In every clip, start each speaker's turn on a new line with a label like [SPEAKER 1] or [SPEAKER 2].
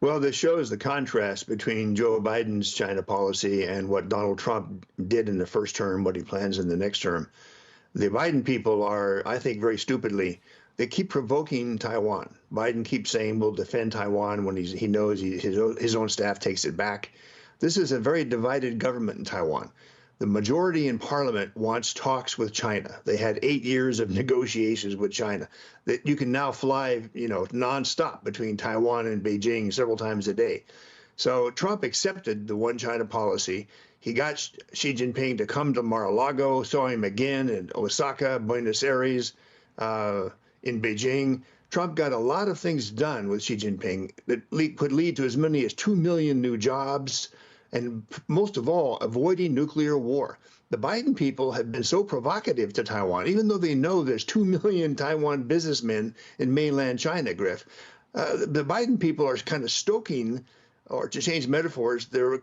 [SPEAKER 1] Well, this shows the contrast between Joe Biden's China policy and what Donald Trump did in the first term, what he plans in the next term. The Biden people are, I think, very stupidly, they keep provoking Taiwan. Biden keeps saying we'll defend Taiwan when he knows his own staff takes it back. This is a very divided government in Taiwan. The majority in parliament wants talks with China. They had 8 years of negotiations with China that you can now fly, nonstop between Taiwan and Beijing several times a day. So Trump accepted the one China policy. He got Xi Jinping to come to Mar-a-Lago, saw him again in Osaka, Buenos Aires, in Beijing. Trump got a lot of things done with Xi Jinping that could lead to as many as 2 million new jobs, and most of all, avoiding nuclear war. The Biden people have been so provocative to Taiwan, even though they know there's 2 million Taiwan businessmen in mainland China, Griff. The Biden people are kind of stoking, or to change metaphors, they're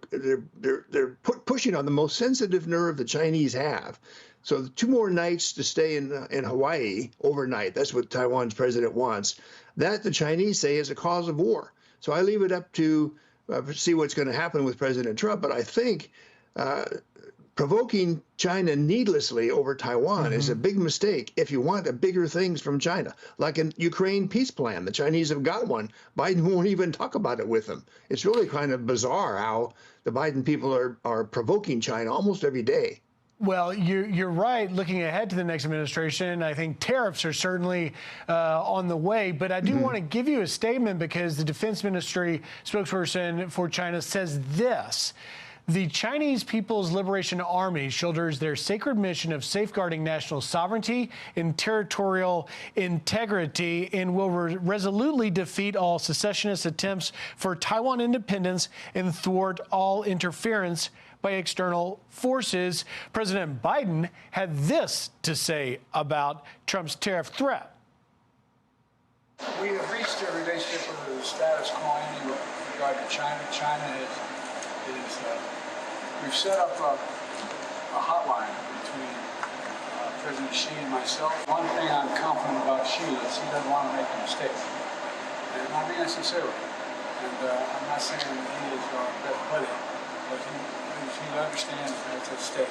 [SPEAKER 1] pushing on the most sensitive nerve the Chinese have. So 2 more nights to stay in Hawaii overnight, that's what Taiwan's president wants. That the Chinese say is a cause of war. So I leave it up to see what's going to happen with President Trump. But I think provoking China needlessly over Taiwan is a big mistake if you want bigger things from China, like a Ukraine peace plan. The Chinese have got one. Biden won't even talk about it with them. It's really kind of bizarre how the Biden people are provoking China almost every day.
[SPEAKER 2] Well, you're right. Looking ahead to the next administration, I think tariffs are certainly on the way. But I do want to give you a statement because the Defense Ministry spokesperson for China says this. The Chinese People's Liberation Army shoulders their sacred mission of safeguarding national sovereignty and territorial integrity and will resolutely defeat all secessionist attempts for Taiwan independence and thwart all interference by external forces. President Biden had this to say about Trump's tariff threat.
[SPEAKER 3] We have reached a relationship with the status quo with regard to China. We've set up a hotline between President Xi and myself. One thing I'm confident about Xi is he doesn't want to make a mistake. And I mean that sincerely. And I'm not saying that he is our best buddy, but he understands that it's at stake.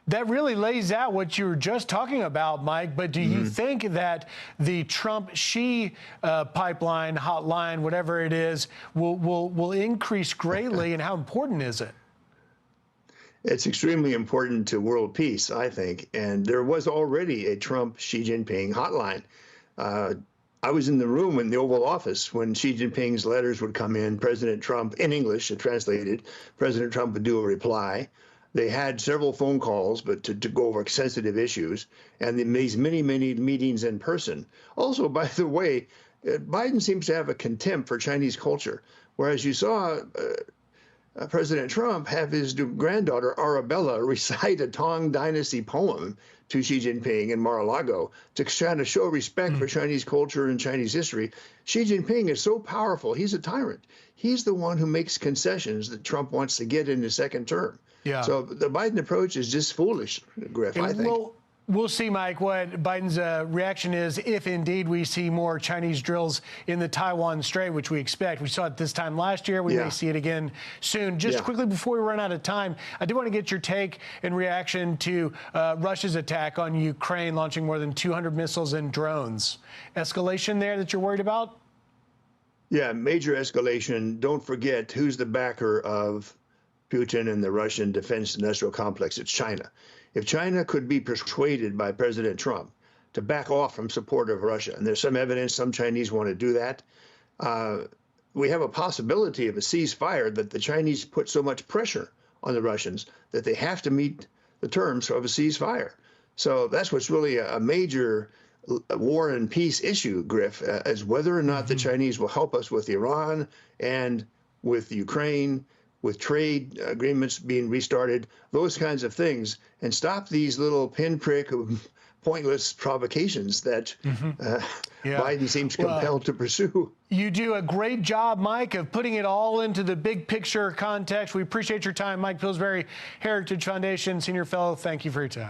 [SPEAKER 2] That really lays out what you were just talking about, Mike. But do you think that the Trump-Xi pipeline, hotline, whatever it is, will increase greatly, and how important is it?
[SPEAKER 1] It's extremely important to world peace, I think. And there was already a Trump-Xi Jinping hotline. I was in the room in the Oval Office when Xi Jinping's letters would come in. President Trump, in English, translated, President Trump would do a reply. They had several phone calls, but to go over sensitive issues, and these many meetings in person. Also, by the way, Biden seems to have a contempt for Chinese culture, whereas you saw President Trump have his granddaughter Arabella recite a Tang Dynasty poem to Xi Jinping in Mar-a-Lago to try to show respect for Chinese culture and Chinese history. Xi Jinping is so powerful, he's a tyrant. He's the one who makes concessions that Trump wants to get in his second term. Yeah. So the Biden approach is just foolish, Griff, I think.
[SPEAKER 2] We'll see, Mike, what Biden's reaction is if indeed we see more Chinese drills in the Taiwan Strait, which we expect. We saw it this time last year. We may see it again soon. Just quickly before we run out of time, I do want to get your take and reaction to Russia's attack on Ukraine, launching more than 200 missiles and drones. Escalation there that you're worried about?
[SPEAKER 1] Yeah, major escalation. Don't forget who's the backer of Putin and the Russian defense industrial complex. It's China. If China could be persuaded by President Trump to back off from support of Russia, and there's some evidence some Chinese want to do that, we have a possibility of a ceasefire that the Chinese put so much pressure on the Russians that they have to meet the terms of a ceasefire. So that's what's really a major war and peace issue, Griff, is whether or not the Chinese will help us with Iran and with Ukraine, with trade agreements being restarted, those kinds of things, and stop these little pinprick pointless provocations that Biden seems compelled to pursue.
[SPEAKER 2] You do a great job, Mike, of putting it all into the big picture context. We appreciate your time. Mike Pillsbury, Heritage Foundation Senior Fellow, thank you for your time.